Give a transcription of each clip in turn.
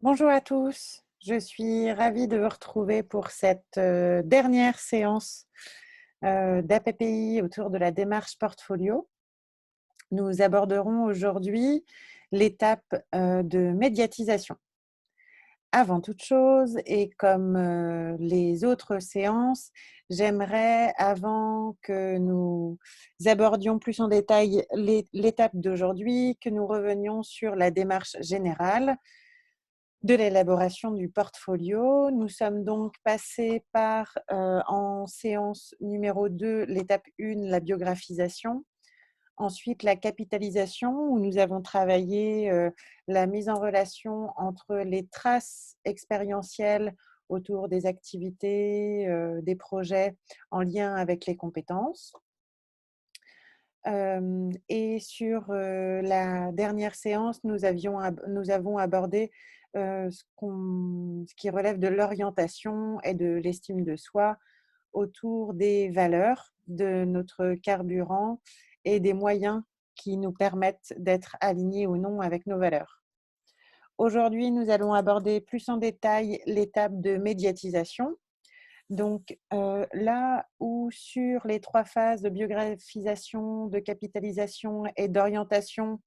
Bonjour à tous, je suis ravie de vous retrouver pour cette dernière séance d'APPI autour de la démarche portfolio. Nous aborderons aujourd'hui l'étape de médiatisation. Avant toute chose, et comme les autres séances, j'aimerais, avant que nous abordions plus en détail l'étape d'aujourd'hui, que nous revenions sur la démarche générale de l'élaboration du portfolio. Nous sommes donc passés par, en séance numéro 2, l'étape 1, la biographisation. Ensuite, la capitalisation, où nous avons travaillé la mise en relation entre les traces expérientielles autour des activités, des projets en lien avec les compétences. Et sur la dernière séance, nous avons abordé ce qui relève de l'orientation et de l'estime de soi autour des valeurs, de notre carburant et des moyens qui nous permettent d'être alignés ou non avec nos valeurs. Aujourd'hui, nous allons aborder plus en détail l'étape de médiatisation. Donc là où sur les 3 phases de biographisation, de capitalisation et d'orientation,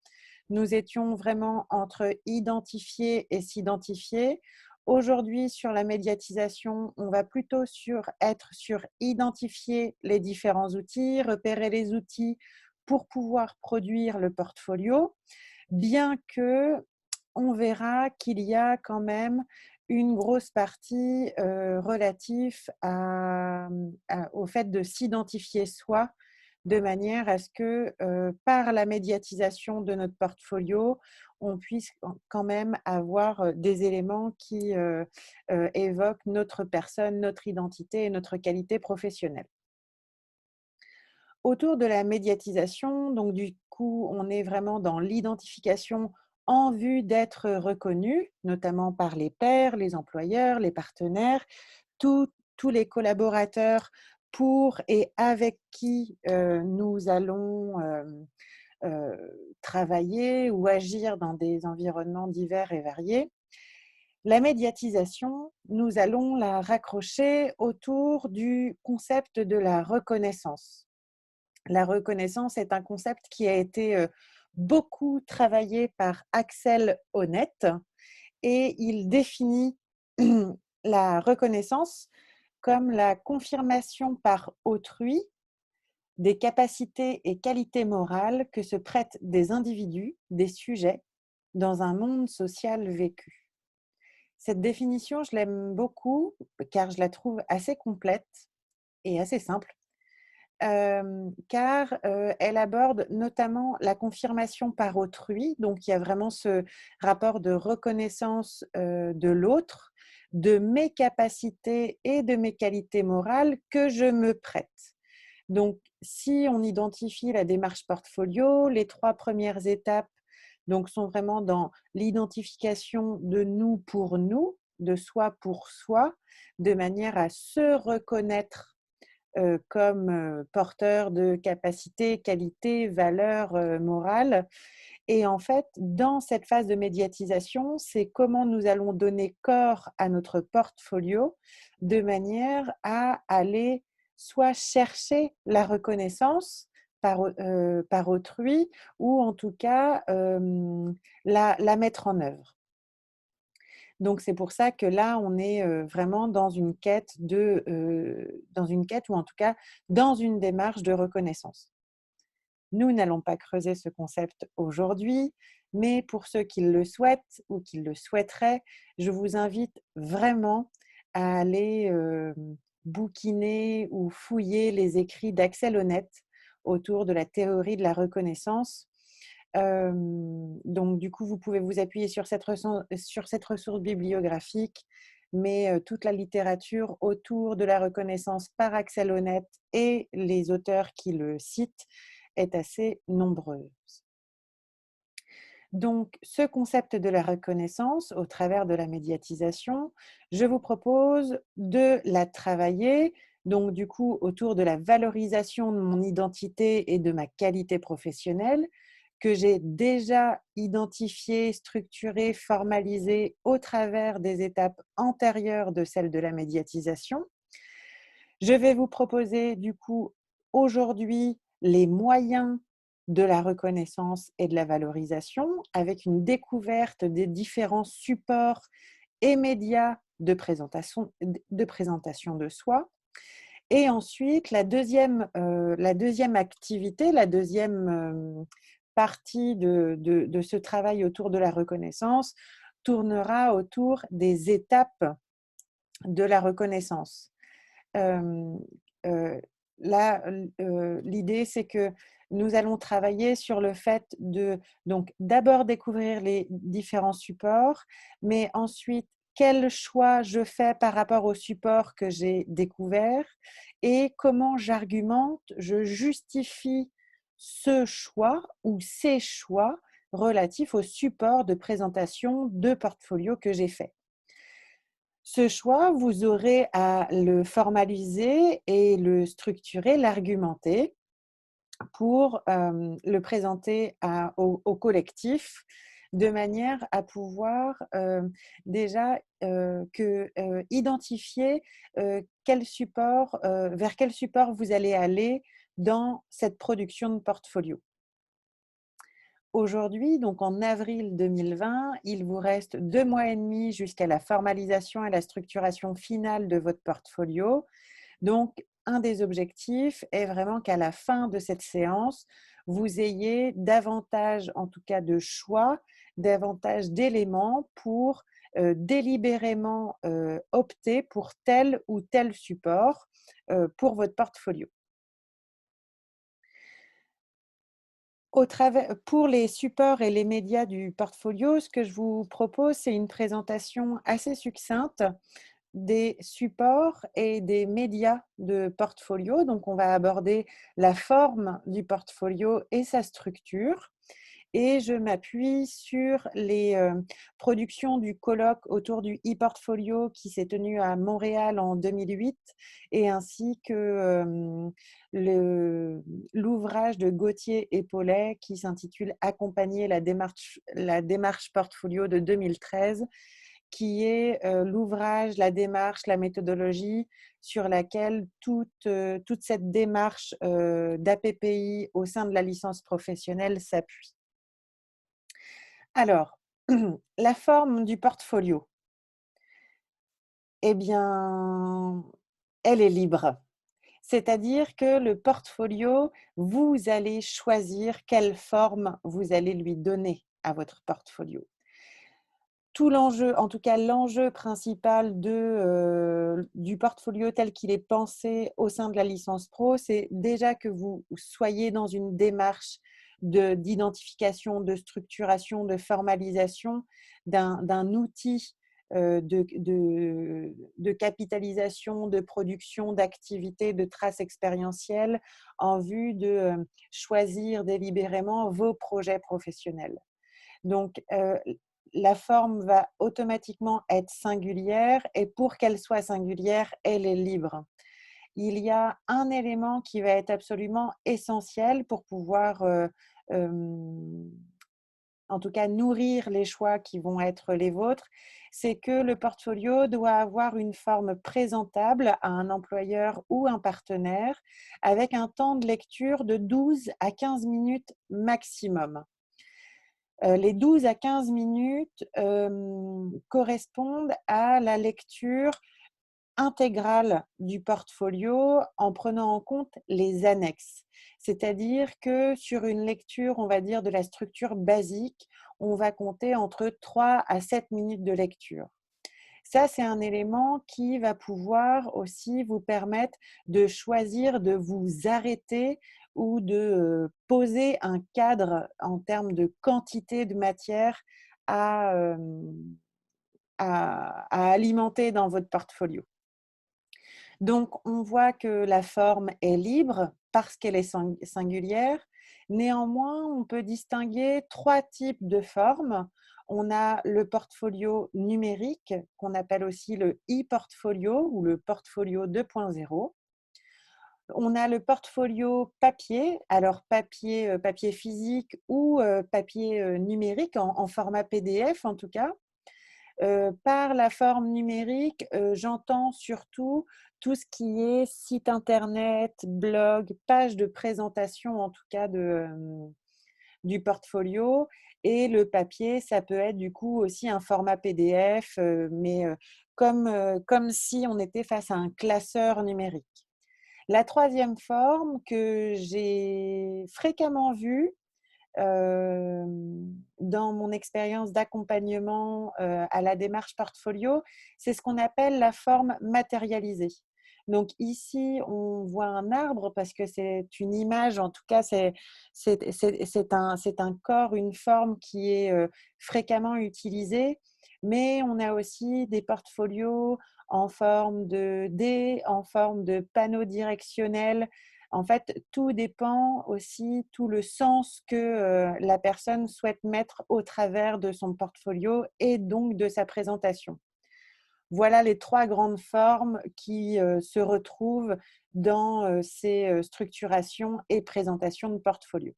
nous étions vraiment entre identifier et s'identifier. Aujourd'hui, sur la médiatisation, on va plutôt être sur identifier les différents outils, repérer les outils pour pouvoir produire le portfolio, bien que on verra qu'il y a quand même une grosse partie relative au fait de s'identifier soi, de manière à ce que par la médiatisation de notre portfolio, on puisse quand même avoir des éléments qui évoquent notre personne, notre identité et notre qualité professionnelle. Autour de la médiatisation, donc du coup, on est vraiment dans l'identification en vue d'être reconnu, notamment par les pairs, les employeurs, les partenaires, tous les collaborateurs pour et avec qui nous allons travailler ou agir dans des environnements divers et variés. La médiatisation, nous allons la raccrocher autour du concept de la reconnaissance. La reconnaissance est un concept qui a été beaucoup travaillé par Axel Honneth et il définit la reconnaissance comme la confirmation par autrui des capacités et qualités morales que se prêtent des individus, des sujets, dans un monde social vécu. Cette définition, je l'aime beaucoup car je la trouve assez complète et assez simple. Car elle aborde notamment la confirmation par autrui. Donc, il y a vraiment ce rapport de reconnaissance de l'autre, de mes capacités et de mes qualités morales que je me prête. Donc, si on identifie la démarche portfolio, les 3 premières étapes donc, sont vraiment dans l'identification de nous pour nous, de soi pour soi, de manière à se reconnaître comme porteur de capacités, qualités, valeurs morales. Et en fait, dans cette phase de médiatisation, c'est comment nous allons donner corps à notre portfolio de manière à aller soit chercher la reconnaissance par autrui ou en tout cas la mettre en œuvre. Donc c'est pour ça que là, on est vraiment dans une quête ou en tout cas dans une démarche de reconnaissance. Nous n'allons pas creuser ce concept aujourd'hui, mais pour ceux qui le souhaitent ou qui le souhaiteraient, je vous invite vraiment à aller bouquiner ou fouiller les écrits d'Axel Honneth autour de la théorie de la reconnaissance. Donc du coup, vous pouvez vous appuyer sur cette ressource bibliographique, mais toute la littérature autour de la reconnaissance par Axel Honneth et les auteurs qui le citent est assez nombreuse. Donc, ce concept de la reconnaissance au travers de la médiatisation, je vous propose de la travailler, donc du coup, autour de la valorisation de mon identité et de ma qualité professionnelle, que j'ai déjà identifiées, structurées, formalisées au travers des étapes antérieures de celle de la médiatisation. Je vais vous proposer du coup aujourd'hui les moyens de la reconnaissance et de la valorisation avec une découverte des différents supports et médias de présentation de soi. Et ensuite, la deuxième activité, la deuxième partie de ce travail autour de la reconnaissance tournera autour des étapes de la reconnaissance. Euh, euh, Là, l'idée, c'est que nous allons travailler sur le fait de donc d'abord découvrir les différents supports, mais ensuite quel choix je fais par rapport au support que j'ai découvert et comment j'argumente, je justifie ce choix ou ces choix relatifs au support de présentation de portfolio que j'ai fait. Ce choix, vous aurez à le formaliser et le structurer, l'argumenter pour le présenter au collectif de manière à pouvoir déjà identifier vers quel support vous allez aller dans cette production de portfolio. Aujourd'hui, donc en avril 2020, il vous reste 2 mois et demi jusqu'à la formalisation et la structuration finale de votre portfolio. Donc, un des objectifs est vraiment qu'à la fin de cette séance, vous ayez davantage, en tout cas, de choix, davantage d'éléments pour délibérément opter pour tel ou tel support pour votre portfolio. Pour les supports et les médias du portfolio, ce que je vous propose, c'est une présentation assez succincte des supports et des médias de portfolio. Donc, on va aborder la forme du portfolio et sa structure. Et je m'appuie sur les productions du colloque autour du e-portfolio qui s'est tenu à Montréal en 2008 et ainsi que l'ouvrage de Gauthier et Paulet qui s'intitule Accompagner la démarche portfolio de 2013, qui est l'ouvrage, la démarche, la méthodologie sur laquelle toute cette démarche d'APPI au sein de la licence professionnelle s'appuie. Alors, la forme du portfolio, eh bien, elle est libre. C'est-à-dire que le portfolio, vous allez choisir quelle forme vous allez lui donner à votre portfolio. Tout l'enjeu, en tout cas l'enjeu principal du portfolio tel qu'il est pensé au sein de la licence pro, c'est déjà que vous soyez dans une démarche d'identification, de structuration, de formalisation d'un outil de capitalisation, de production, d'activité, de traces expérientielles en vue de choisir délibérément vos projets professionnels. Donc, la forme va automatiquement être singulière et pour qu'elle soit singulière, elle est libre. Il y a un élément qui va être absolument essentiel pour pouvoir, en tout cas, nourrir les choix qui vont être les vôtres, c'est que le portfolio doit avoir une forme présentable à un employeur ou un partenaire avec un temps de lecture de 12 à 15 minutes maximum. Les 12 à 15 minutes correspondent à la lecture intégrale du portfolio en prenant en compte les annexes. C'est-à-dire que sur une lecture, on va dire, de la structure basique, on va compter entre 3 à 7 minutes de lecture. Ça, c'est un élément qui va pouvoir aussi vous permettre de choisir de vous arrêter ou de poser un cadre en termes de quantité de matière à, à alimenter dans votre portfolio. Donc, on voit que la forme est libre parce qu'elle est singulière. Néanmoins, on peut distinguer 3 types de formes. On a le portfolio numérique, qu'on appelle aussi le e-portfolio ou le portfolio 2.0. On a le portfolio papier, alors papier physique ou papier numérique en format PDF en tout cas. Par la forme numérique, j'entends surtout tout ce qui est site internet, blog, page de présentation en tout cas du portfolio. Et le papier, ça peut être du coup aussi un format PDF, mais comme si on était face à un classeur numérique. La troisième forme que j'ai fréquemment vue dans mon expérience d'accompagnement à la démarche portfolio, c'est ce qu'on appelle la forme matérialisée. Donc ici, on voit un arbre parce que c'est une image, en tout cas, c'est un corps, une forme qui est fréquemment utilisée, mais on a aussi des portfolios en forme de dés, en forme de panneaux directionnels. En fait, tout dépend aussi, tout le sens que la personne souhaite mettre au travers de son portfolio et donc de sa présentation. Voilà les trois grandes formes qui se retrouvent dans ces structurations et présentations de portfolio.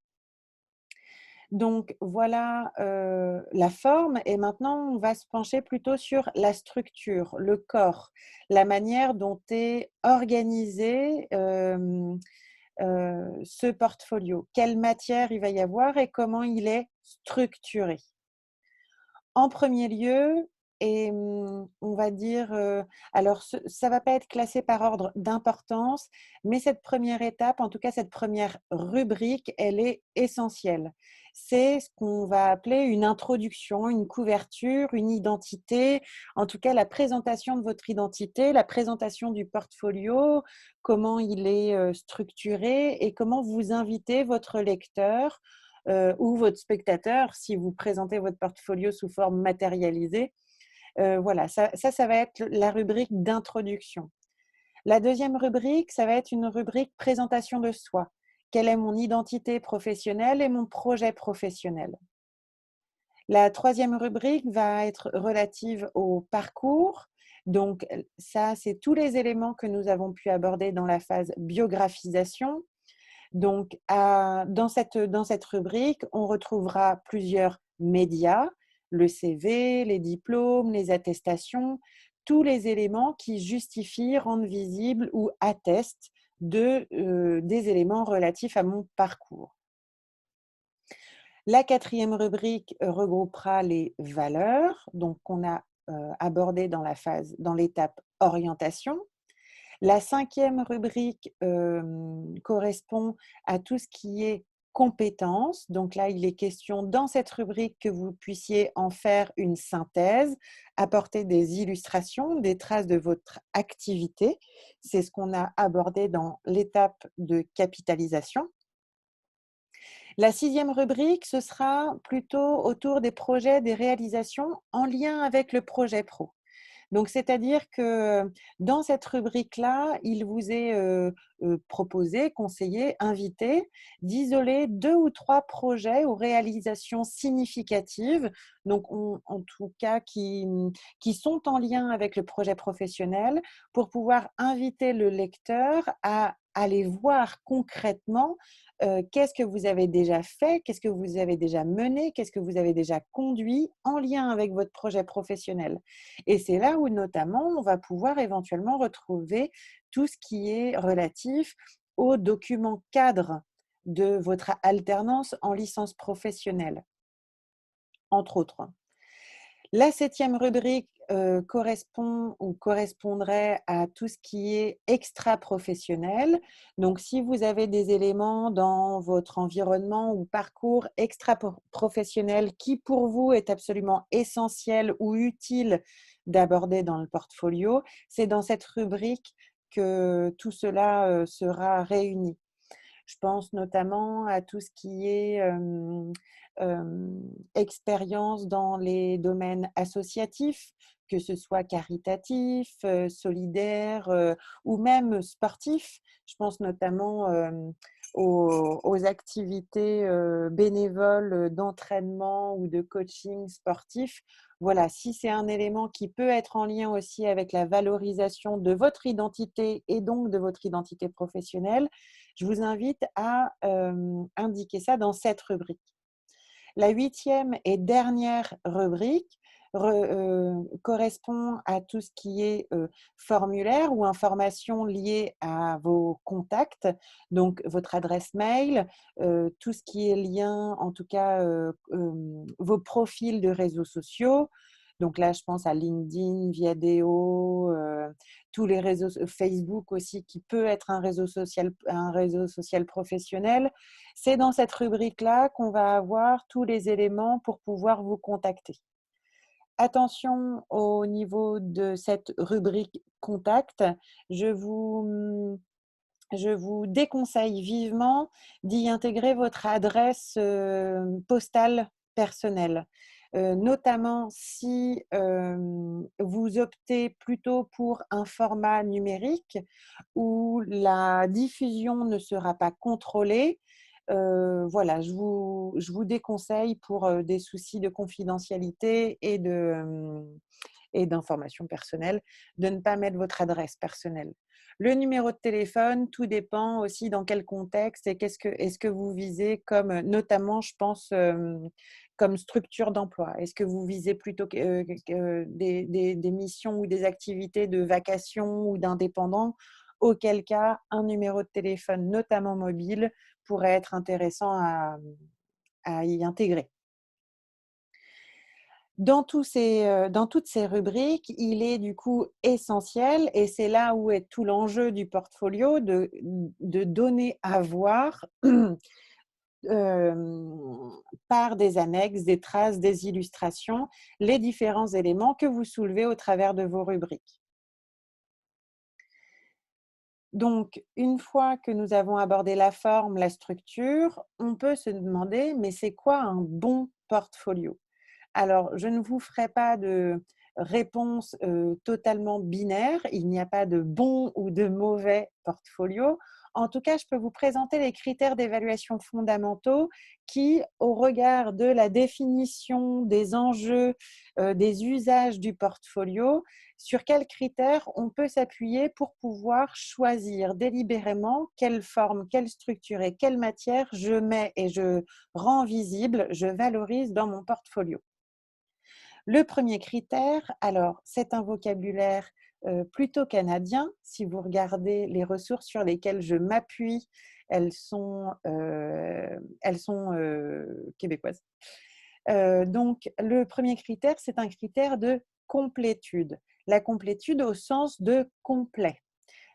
Donc voilà la forme et maintenant on va se pencher plutôt sur la structure, le corps, la manière dont est organisé ce portfolio, quelle matière il va y avoir et comment il est structuré. En premier lieu, on va dire, alors ça va pas être classé par ordre d'importance, mais cette première étape, en tout cas cette première rubrique, elle est essentielle. C'est ce qu'on va appeler une introduction, une couverture, une identité, en tout cas la présentation de votre identité, la présentation du portfolio, comment il est, structuré et comment vous invitez votre lecteur ou votre spectateur, si vous présentez votre portfolio sous forme matérialisée. Voilà, ça va être la rubrique d'introduction. La deuxième rubrique, ça va être une rubrique présentation de soi. Quelle est mon identité professionnelle et mon projet professionnel? La troisième rubrique va être relative au parcours. Donc, ça, c'est tous les éléments que nous avons pu aborder dans la phase biographisation. Donc, dans cette rubrique, on retrouvera plusieurs médias, le CV, les diplômes, les attestations, tous les éléments qui justifient, rendent visible ou attestent des éléments relatifs à mon parcours. La quatrième rubrique regroupera les valeurs, donc qu'on a abordées dans l'étape orientation. La cinquième rubrique correspond à tout ce qui est compétences. Donc là, il est question dans cette rubrique que vous puissiez en faire une synthèse, apporter des illustrations, des traces de votre activité. C'est ce qu'on a abordé dans l'étape de capitalisation. La sixième rubrique, ce sera plutôt autour des projets, des réalisations en lien avec le projet pro. Donc, c'est-à-dire que dans cette rubrique-là, il vous est proposé, conseillé, invité d'isoler 2 ou 3 projets ou réalisations significatives, donc en tout cas qui sont en lien avec le projet professionnel, pour pouvoir inviter le lecteur à aller voir concrètement qu'est-ce que vous avez déjà fait, qu'est-ce que vous avez déjà mené, qu'est-ce que vous avez déjà conduit en lien avec votre projet professionnel. Et c'est là où notamment on va pouvoir éventuellement retrouver tout ce qui est relatif aux documents cadres de votre alternance en licence professionnelle, entre autres. La septième rubrique correspond ou correspondrait à tout ce qui est extra-professionnel. Donc, si vous avez des éléments dans votre environnement ou parcours extra-professionnel qui, pour vous, est absolument essentiel ou utile d'aborder dans le portfolio, c'est dans cette rubrique que tout cela sera réuni. Je pense notamment à tout ce qui est expérience dans les domaines associatifs, que ce soit caritatif, solidaire ou même sportif. Je pense notamment aux activités bénévoles d'entraînement ou de coaching sportif. voilà, si c'est un élément qui peut être en lien aussi avec la valorisation de votre identité et donc de votre identité professionnelle, je vous invite à indiquer ça dans cette rubrique. La huitième et dernière rubrique correspond à tout ce qui est formulaire ou information liée à vos contacts, donc votre adresse mail, tout ce qui est lien, en tout cas vos profils de réseaux sociaux. Donc là, je pense à LinkedIn, Viadeo, tous les réseaux, Facebook aussi, qui peut être un réseau social professionnel. C'est dans cette rubrique-là qu'on va avoir tous les éléments pour pouvoir vous contacter. Attention au niveau de cette rubrique contact, je vous, je vous déconseille vivement d'y intégrer votre adresse postale personnelle. Notamment si vous optez plutôt pour un format numérique où la diffusion ne sera pas contrôlée. Voilà, je vous déconseille pour des soucis de confidentialité et d'information personnelle de ne pas mettre votre adresse personnelle. Le numéro de téléphone, tout dépend aussi dans quel contexte et est-ce que vous visez comme, notamment, je pense, comme structure d'emploi. Est-ce que vous visez plutôt que des missions ou des activités de vacation ou d'indépendants? Auquel cas, un numéro de téléphone, notamment mobile, pourrait être intéressant à y intégrer. Dans toutes ces rubriques, il est du coup essentiel, et c'est là où est tout l'enjeu du portfolio, de donner à voir par des annexes, des traces, des illustrations, les différents éléments que vous soulevez au travers de vos rubriques. Donc, une fois que nous avons abordé la forme, la structure, on peut se demander, mais c'est quoi un bon portfolio? Alors, je ne vous ferai pas de réponse totalement binaire. Il n'y a pas de bon ou de mauvais portfolio. En tout cas, je peux vous présenter les critères d'évaluation fondamentaux qui, au regard de la définition des enjeux, des usages du portfolio, sur quels critères on peut s'appuyer pour pouvoir choisir délibérément quelle forme, quelle structure et quelle matière je mets et je rends visible, je valorise dans mon portfolio. Le premier critère, alors, c'est un vocabulaire plutôt canadien. Si vous regardez les ressources sur lesquelles je m'appuie, elles sont québécoises. Donc, le premier critère, c'est un critère de complétude. La complétude au sens de complet.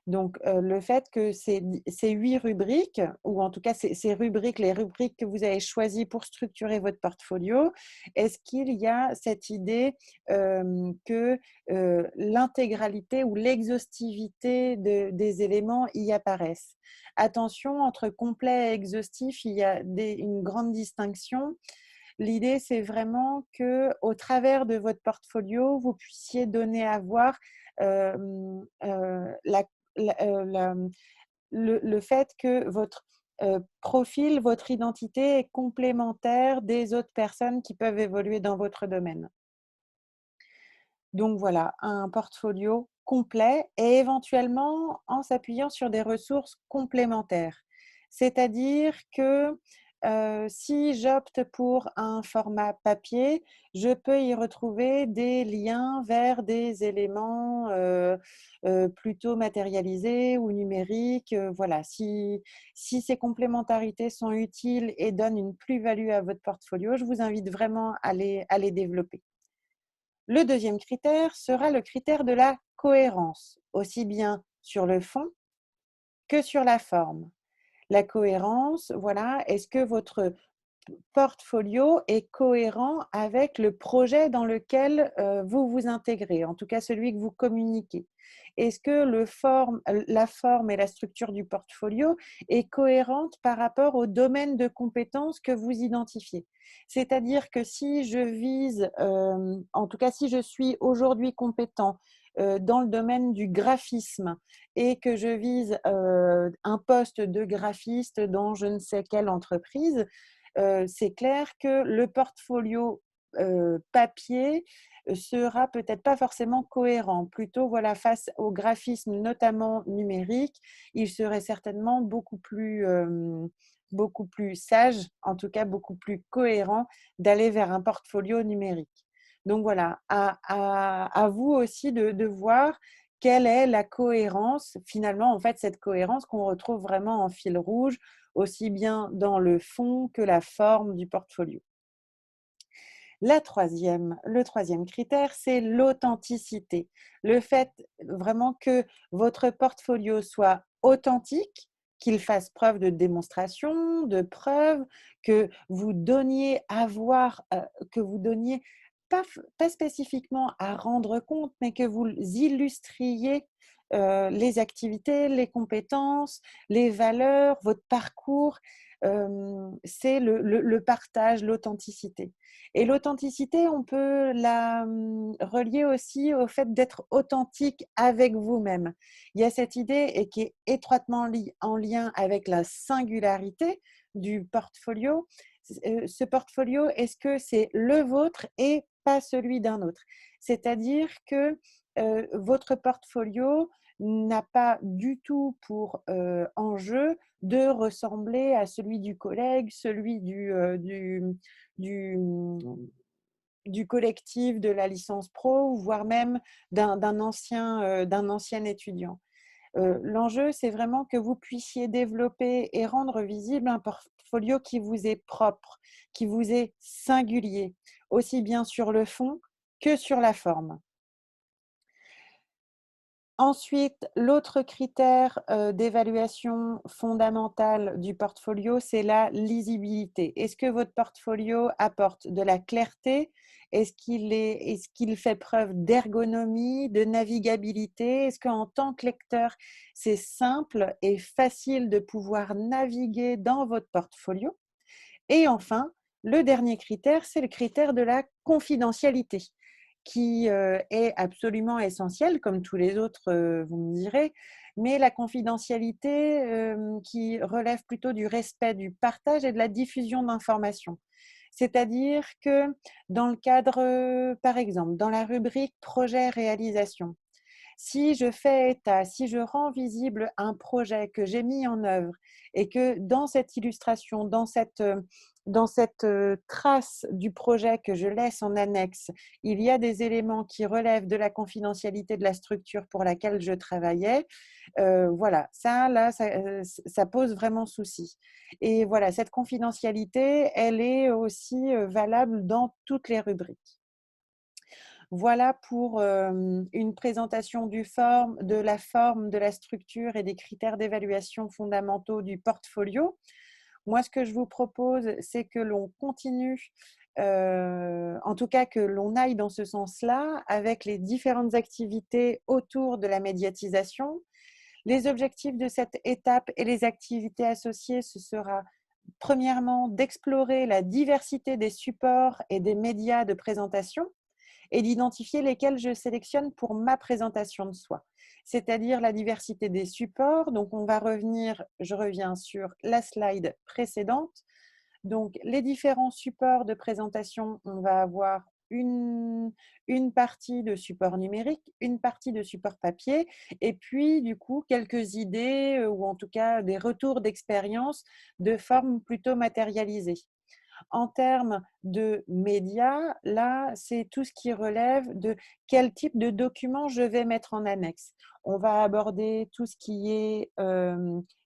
Donc, le fait que ces 8 rubriques, ou en tout cas ces rubriques, les rubriques que vous avez choisies pour structurer votre portfolio, est-ce qu'il y a cette idée que l'intégralité ou l'exhaustivité des éléments y apparaissent? Attention, entre complet et exhaustif, il y a une grande distinction. L'idée, c'est vraiment qu'au travers de votre portfolio, vous puissiez donner à voir la la le fait que votre profil, votre identité est complémentaire des autres personnes qui peuvent évoluer dans votre domaine. Donc voilà, un portfolio complet et éventuellement en s'appuyant sur des ressources complémentaires. C'est-à-dire que si j'opte pour un format papier, je peux y retrouver des liens vers des éléments plutôt matérialisés ou numériques. Voilà, si ces complémentarités sont utiles et donnent une plus-value à votre portfolio, je vous invite vraiment à les développer. Le deuxième critère sera le critère de la cohérence, aussi bien sur le fond que sur la forme. La cohérence, voilà, est-ce que votre portfolio est cohérent avec le projet dans lequel vous vous intégrez, en tout cas celui que vous communiquez? Est-ce que la forme et la structure du portfolio est cohérente par rapport au domaine de compétences que vous identifiez? C'est-à-dire que si je vise, en tout cas si je suis aujourd'hui compétent dans le domaine du graphisme et que je vise un poste de graphiste dans je ne sais quelle entreprise, c'est clair que le portfolio papier sera peut-être pas forcément cohérent. Plutôt, voilà, face au graphisme, notamment numérique, il serait certainement beaucoup plus sage, en tout cas beaucoup plus cohérent, d'aller vers un portfolio numérique. Donc voilà, à vous aussi de voir quelle est la cohérence, finalement, en fait, cette cohérence qu'on retrouve vraiment en fil rouge, aussi bien dans le fond que la forme du portfolio. Le troisième critère, c'est l'authenticité. Le fait vraiment que votre portfolio soit authentique, qu'il fasse preuve de démonstration, de preuve, que vous donniez à voir, que vous donniez pas spécifiquement à rendre compte, mais que vous illustriez les activités, les compétences, les valeurs, votre parcours. C'est le partage, l'authenticité. Et l'authenticité, on peut la relier aussi au fait d'être authentique avec vous-même. Il y a cette idée et qui est étroitement en lien avec la singularité du portfolio. Ce portfolio, est-ce que c'est le vôtre et pas celui d'un autre? C'est-à-dire que votre portfolio n'a pas du tout pour enjeu de ressembler à celui du collègue, celui du, du collectif de la licence pro, voire même d'un ancien étudiant. L'enjeu, c'est vraiment que vous puissiez développer et rendre visible un portfolio qui vous est propre, qui vous est singulier, aussi bien sur le fond que sur la forme. Ensuite, l'autre critère d'évaluation fondamentale du portfolio, c'est la lisibilité. Est-ce que votre portfolio apporte de la clarté? Est-ce qu'il fait preuve d'ergonomie, de navigabilité? Est-ce qu'en tant que lecteur, c'est simple et facile de pouvoir naviguer dans votre portfolio? Et enfin, le dernier critère, c'est le critère de la confidentialité qui est absolument essentiel, comme tous les autres, vous me direz, mais la confidentialité qui relève plutôt du respect du partage et de la diffusion d'informations. C'est-à-dire que dans le cadre, par exemple, dans la rubrique projet réalisation, si je fais état, si je rends visible un projet que j'ai mis en œuvre et que dans cette illustration, dans cette trace du projet que je laisse en annexe, il y a des éléments qui relèvent de la confidentialité de la structure pour laquelle je travaillais, voilà, ça pose vraiment souci. Et voilà, cette confidentialité, elle est aussi valable dans toutes les rubriques. Voilà pour une présentation de la forme, de la structure et des critères d'évaluation fondamentaux du portfolio. Moi, ce que je vous propose, c'est que l'on continue, en tout cas que l'on aille dans ce sens-là avec les différentes activités autour de la médiatisation. Les objectifs de cette étape et les activités associées, ce sera premièrement d'explorer la diversité des supports et des médias de présentation et d'identifier lesquels je sélectionne pour ma présentation de soi. C'est-à-dire la diversité des supports. Donc, je reviens sur la slide précédente. Donc, les différents supports de présentation, on va avoir une partie de support numérique, une partie de support papier, et puis du coup quelques idées ou en tout cas des retours d'expérience de forme plutôt matérialisée. En termes de médias, là, c'est tout ce qui relève de quel type de document je vais mettre en annexe. On va aborder tout ce qui est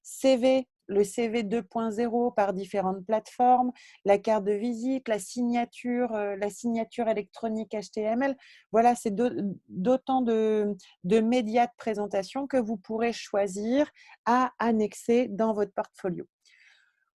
CV, le CV 2.0 par différentes plateformes, la carte de visite, la signature électronique HTML. Voilà, c'est d'autant de médias de présentation que vous pourrez choisir à annexer dans votre portfolio.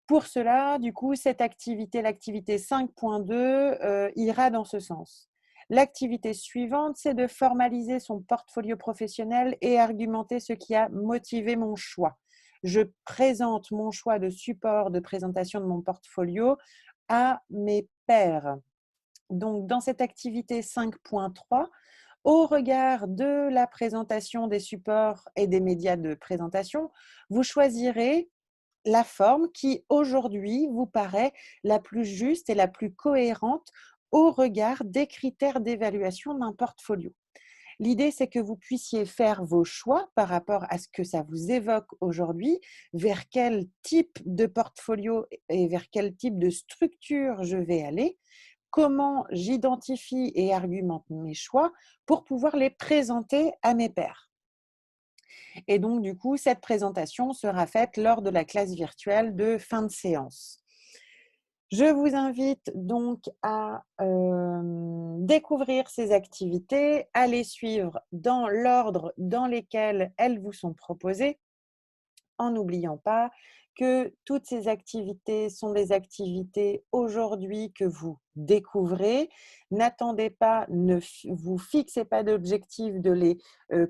Pour cela, du coup, l'activité 5.2, ira dans ce sens. L'activité suivante, c'est de formaliser son portfolio professionnel et argumenter ce qui a motivé mon choix. Je présente mon choix de support de présentation de mon portfolio à mes pairs. Donc, dans cette activité 5.3, au regard de la présentation des supports et des médias de présentation, vous choisirez la forme qui aujourd'hui vous paraît la plus juste et la plus cohérente au regard des critères d'évaluation d'un portfolio. L'idée, c'est que vous puissiez faire vos choix par rapport à ce que ça vous évoque aujourd'hui, vers quel type de portfolio et vers quel type de structure je vais aller, comment j'identifie et argumente mes choix pour pouvoir les présenter à mes pairs. Et donc, du coup, cette présentation sera faite lors de la classe virtuelle de fin de séance. Je vous invite donc à découvrir ces activités, à les suivre dans l'ordre dans lesquels elles vous sont proposées, en n'oubliant pas que toutes ces activités sont des activités aujourd'hui que vous découvrez. N'attendez pas, ne vous fixez pas d'objectif de les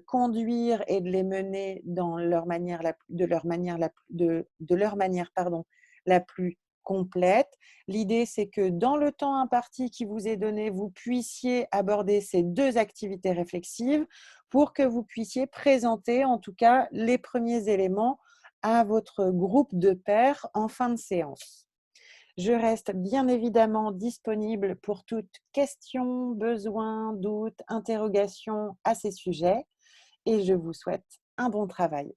conduire et de les mener dans leur manière de leur manière pardon, la plus complète. L'idée, c'est que dans le temps imparti qui vous est donné, vous puissiez aborder ces deux activités réflexives pour que vous puissiez présenter en tout cas les premiers éléments à votre groupe de pairs en fin de séance. Je reste bien évidemment disponible pour toute question, besoin, doute, interrogation à ces sujets et je vous souhaite un bon travail.